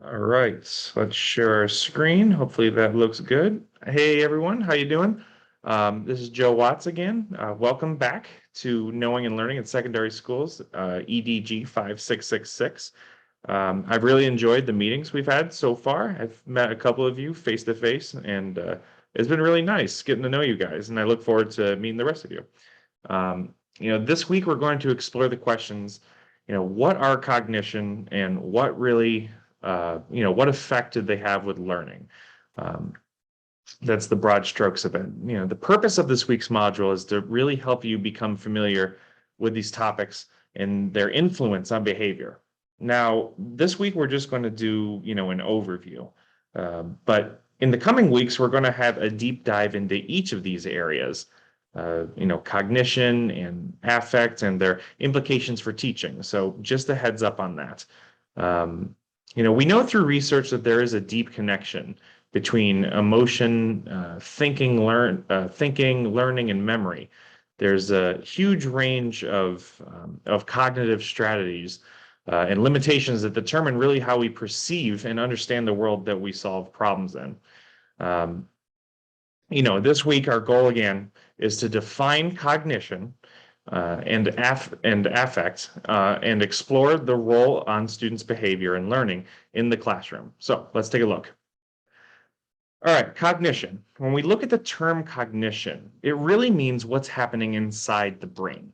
All right, let's share our screen. Hopefully that looks good. Hey everyone, how you doing? This is Joe Watts again. Welcome back to Knowing and Learning in Secondary Schools, EDG 5666. I've really enjoyed the meetings we've had so far. I've met a couple of you face to face, and it's been really nice getting to know you guys, and I look forward to meeting the rest of you. This week we're going to explore the questions, what are cognition and what really, what effect did they have with learning? Um, that's the broad strokes of it. The purpose of this week's module is to really help you become familiar with these topics and their influence on behavior. Now, this week we're just going to do, an overview. But in the coming weeks, we're going to have a deep dive into each of these areas, cognition and affect and their implications for teaching. So just a heads up on that. We know through research that there is a deep connection between emotion, thinking, learning, and memory. There's a huge range of cognitive strategies and limitations that determine really how we perceive and understand the world that we solve problems in. Um, this week our goal again is to define cognition and affect and explore the role on students' behavior and learning in the classroom. So let's take a look. All right, cognition. When we look at the term cognition, it really means what's happening inside the brain.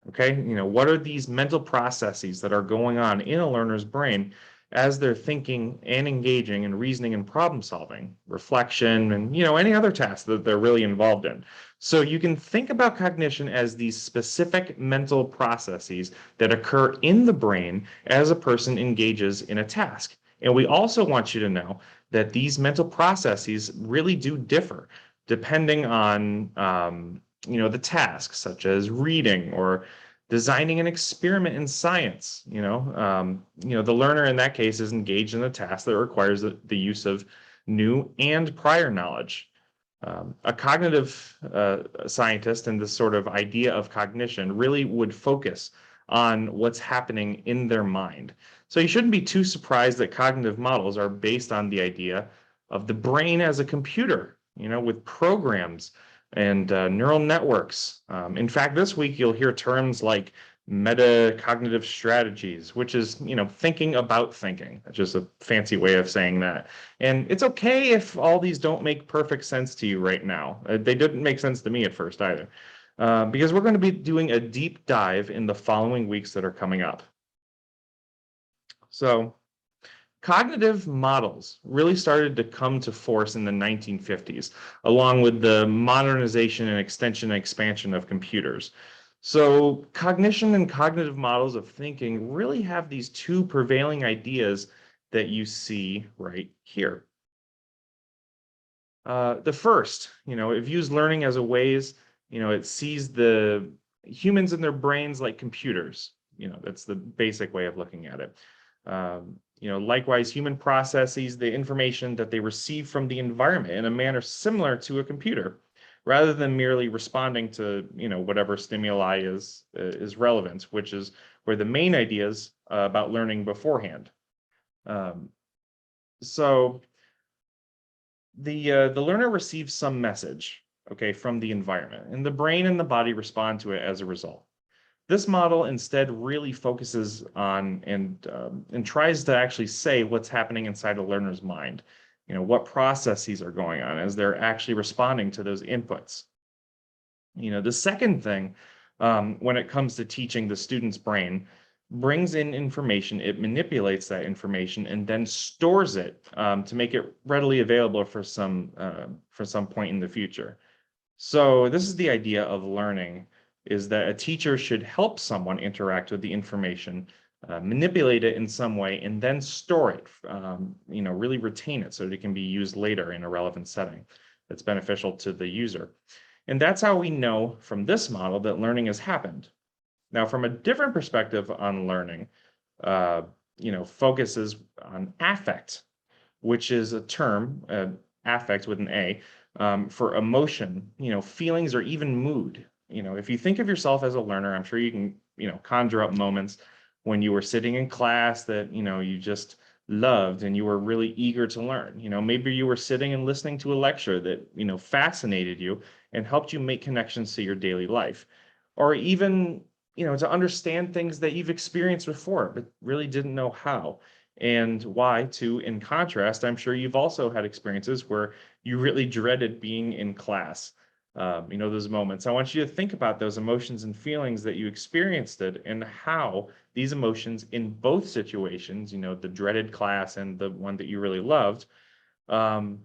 Okay, what are these mental processes that are going on in a learner's brain as they're thinking and engaging in reasoning and problem solving, reflection, and any other tasks that they're really involved in. So you can think about cognition as these specific mental processes that occur in the brain as a person engages in a task. And we also want you to know that these mental processes really do differ depending on the tasks, such as reading or designing an experiment in science. The learner in that case is engaged in a task that requires the use of new and prior knowledge. A cognitive scientist and this sort of idea of cognition really would focus on what's happening in their mind. So you shouldn't be too surprised that cognitive models are based on the idea of the brain as a computer, with programs and neural networks. In fact, this week you'll hear terms like metacognitive strategies, which is, thinking about thinking. That's just a fancy way of saying that. And it's okay if all these don't make perfect sense to you right now. They didn't make sense to me at first either, because we're going to be doing a deep dive in the following weeks that are coming up. So cognitive models really started to come to force in the 1950s, along with the modernization and extension and expansion of computers. So cognition and cognitive models of thinking really have these two prevailing ideas that you see right here. The first, it views learning as a ways, it sees the humans and their brains like computers. That's the basic way of looking at it. Likewise, human processes the information that they receive from the environment in a manner similar to a computer, rather than merely responding to, whatever stimuli is relevant, which is where the main ideas about learning beforehand. So the learner receives some message, okay, from the environment, and the brain and the body respond to it as a result. This model instead really focuses on and tries to actually say what's happening inside a learner's mind. What processes are going on as they're actually responding to those inputs. The second thing, when it comes to teaching the student's brain, brings in information, it manipulates that information, and then stores it to make it readily available for some point in the future. So this is the idea of learning, is that a teacher should help someone interact with the information, manipulate it in some way, and then store it, really retain it so that it can be used later in a relevant setting that's beneficial to the user. And that's how we know from this model that learning has happened. Now, from a different perspective on learning, focuses on affect, which is a term, affect with an A, for emotion, feelings or even mood. If you think of yourself as a learner, I'm sure you can, conjure up moments when you were sitting in class that, you just loved and you were really eager to learn. Maybe you were sitting and listening to a lecture that, fascinated you and helped you make connections to your daily life. Or even, to understand things that you've experienced before, but really didn't know how and why. In contrast, I'm sure you've also had experiences where you really dreaded being in class. Those moments. I want you to think about those emotions and feelings that you experienced it and how these emotions in both situations, the dreaded class and the one that you really loved, um,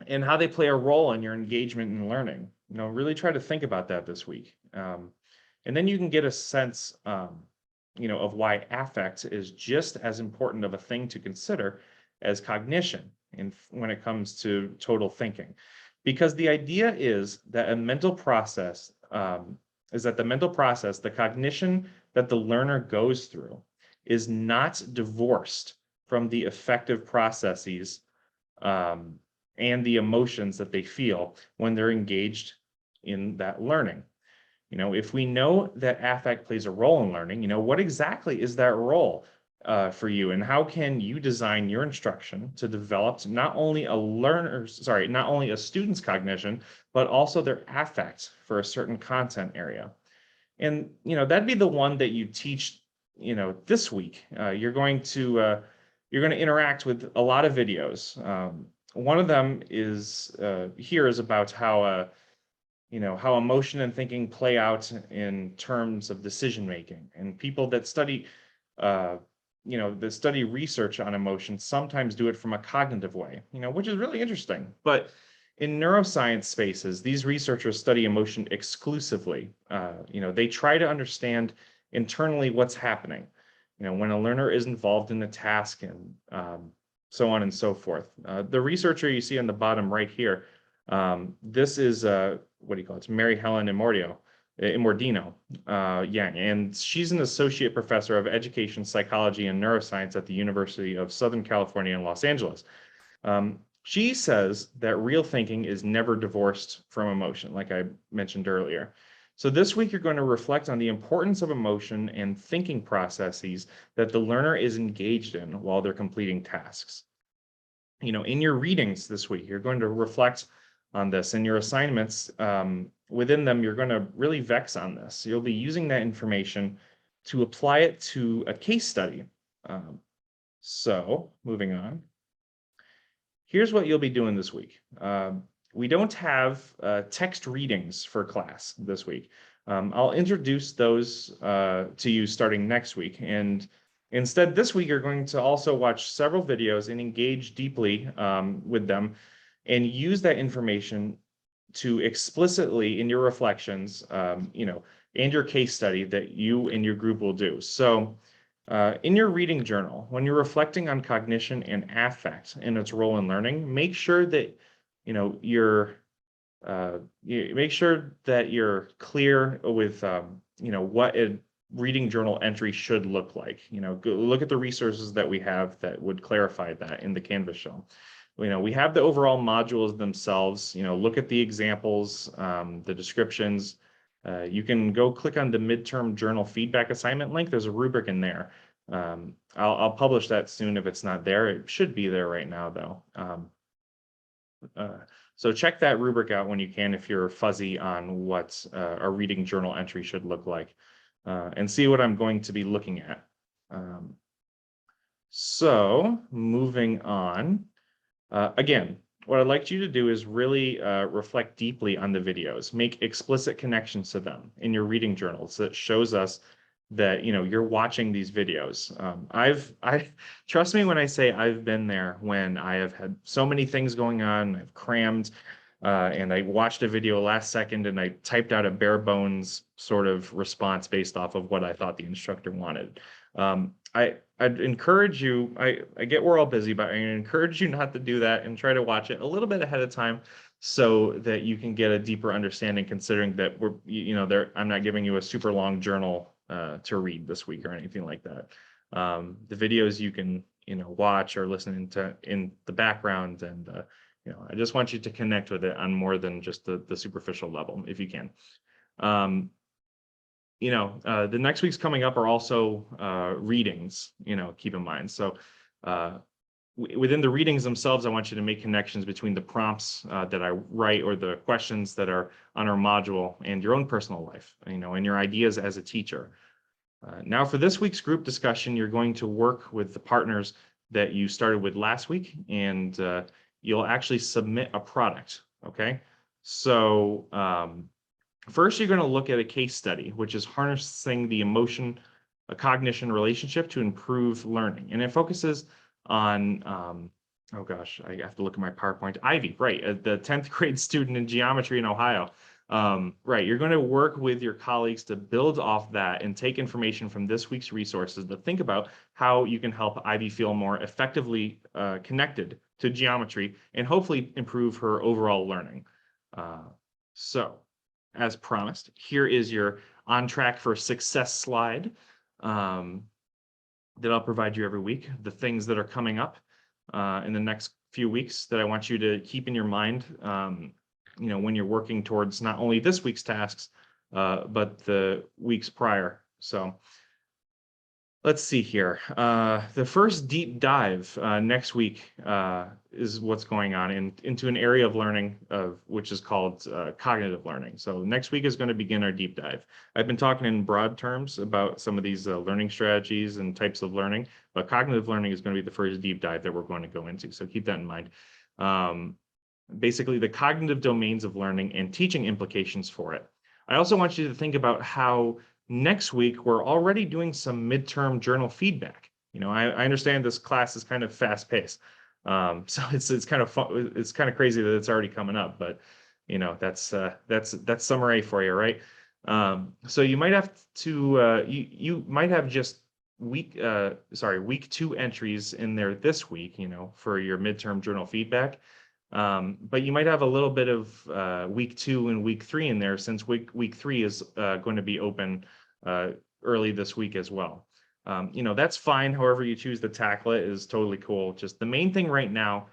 and how they play a role in your engagement in learning. Really try to think about that this week. And then you can get a sense, of why affect is just as important of a thing to consider as cognition when it comes to total thinking. Because the idea is that the mental process, the cognition that the learner goes through is not divorced from the affective processes um, and the emotions that they feel when they're engaged in that learning. If we know that affect plays a role in learning, what exactly is that role for you, and how can you design your instruction to develop not only a student's cognition, but also their affect for a certain content area. And, that'd be the one that you teach, this week. You're going to interact with a lot of videos. One of them is about how emotion and thinking play out in terms of decision making. And people that study, research on emotion sometimes do it from a cognitive way, which is really interesting. But in neuroscience spaces, these researchers study emotion exclusively. They try to understand internally what's happening, when a learner is involved in the task, and so on and so forth. The researcher you see on the bottom right here, this is what do you call it? It's Mary Helen Immordino Yang, and she's an associate professor of education psychology and neuroscience at the University of Southern California in Los Angeles. She says that real thinking is never divorced from emotion, like I mentioned earlier. So this week, you're going to reflect on the importance of emotion and thinking processes that the learner is engaged in while they're completing tasks. In your readings this week, you're going to reflect on this. In your assignments, within them, you're going to really vex on this. You'll be using that information to apply it to a case study. So moving on, here's what you'll be doing this week. We don't have text readings for class this week. I'll introduce those to you starting next week. And instead, this week, you're going to also watch several videos and engage deeply with them and use that information to explicitly, in your reflections, and your case study that you and your group will do. So in your reading journal, when you're reflecting on cognition and affect and its role in learning, make sure that you're clear with what a reading journal entry should look like. Go look at the resources that we have that would clarify that in the Canvas shell. We have the overall modules themselves. Look at the examples, the descriptions. You can go click on the midterm journal feedback assignment link. There's a rubric in there. I'll publish that soon if it's not there. It should be there right now, though. So check that rubric out when you can if you're fuzzy on what a reading journal entry should look like, and see what I'm going to be looking at. So moving on, again, what I'd like you to do is really reflect deeply on the videos, make explicit connections to them in your reading journals that shows us that you're watching these videos. I trust me when I say I've been there when I have had so many things going on, I've crammed, and I watched a video last second and I typed out a bare bones sort of response based off of what I thought the instructor wanted. I'd encourage you, I get we're all busy, but I encourage you not to do that and try to watch it a little bit ahead of time so that you can get a deeper understanding, considering that I'm not giving you a super long journal to read this week or anything like that. The videos you can, watch or listen to in the background, and I just want you to connect with it on more than just the superficial level, if you can. The next week's coming up are also readings, keep in mind. So within the readings themselves, I want you to make connections between the prompts that I write or the questions that are on our module and your own personal life, and your ideas as a teacher. Now for this week's group discussion, you're going to work with the partners that you started with last week, and you'll actually submit a product, okay? So first, you're going to look at a case study, which is harnessing the emotion, a cognition relationship to improve learning. And it focuses on, oh gosh, I have to look at my PowerPoint. Ivy, right, the 10th grade student in geometry in Ohio. Right, you're going to work with your colleagues to build off that and take information from this week's resources to think about how you can help Ivy feel more effectively connected to geometry and hopefully improve her overall learning. So, as promised, here is your on track for success slide that I'll provide you every week. The things that are coming up in the next few weeks that I want you to keep in your mind, when you're working towards not only this week's tasks, but the weeks prior. So let's see here. The first deep dive next week is what's going on into an area of learning which is called cognitive learning. So next week is going to begin our deep dive. I've been talking in broad terms about some of these learning strategies and types of learning, but cognitive learning is going to be the first deep dive that we're going to go into. So keep that in mind. Basically, the cognitive domains of learning and teaching implications for it. I also want you to think about how next week, we're already doing some midterm journal feedback. I understand this class is kind of fast paced. So it's kind of fun. It's kind of crazy that it's already coming up, but that's summer A for you, right? So you might have to, you might have just week 2 entries in there this week, for your midterm journal feedback. But you might have a little bit of week 2 and week 3 in there, since week 3 is going to be open early this week as well. That's fine. However you choose to tackle it is totally cool. Just the main thing right now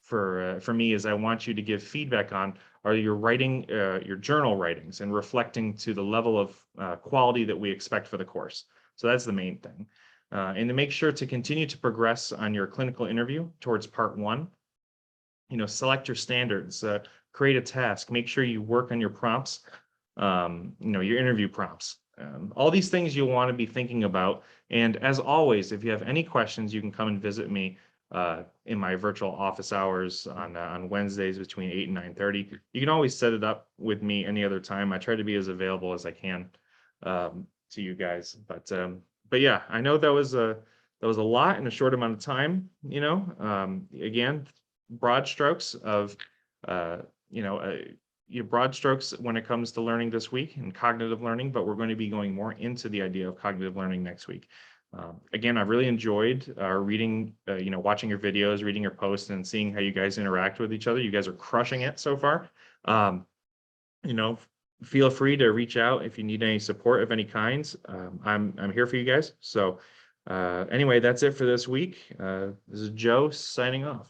for me is I want you to give feedback on are your writing, your journal writings, and reflecting to the level of quality that we expect for the course. So that's the main thing. And to make sure to continue to progress on your clinical interview towards part 1. Select your standards, create a task, make sure you work on your prompts, your interview prompts. All these things you'll want to be thinking about. And as always, if you have any questions, you can come and visit me in my virtual office hours on Wednesdays between 8 and 9:30. You can always set it up with me any other time. I try to be as available as I can to you guys. But yeah, I know that was a lot in a short amount of time. Again, broad strokes of broad strokes when it comes to learning this week and cognitive learning, but we're going to be going more into the idea of cognitive learning next week. Again, I've really enjoyed reading, watching your videos, reading your posts, and seeing how you guys interact with each other. You guys are crushing it so far. Feel free to reach out if you need any support of any kinds. I'm here for you guys. So anyway, that's it for this week. This is Joe signing off.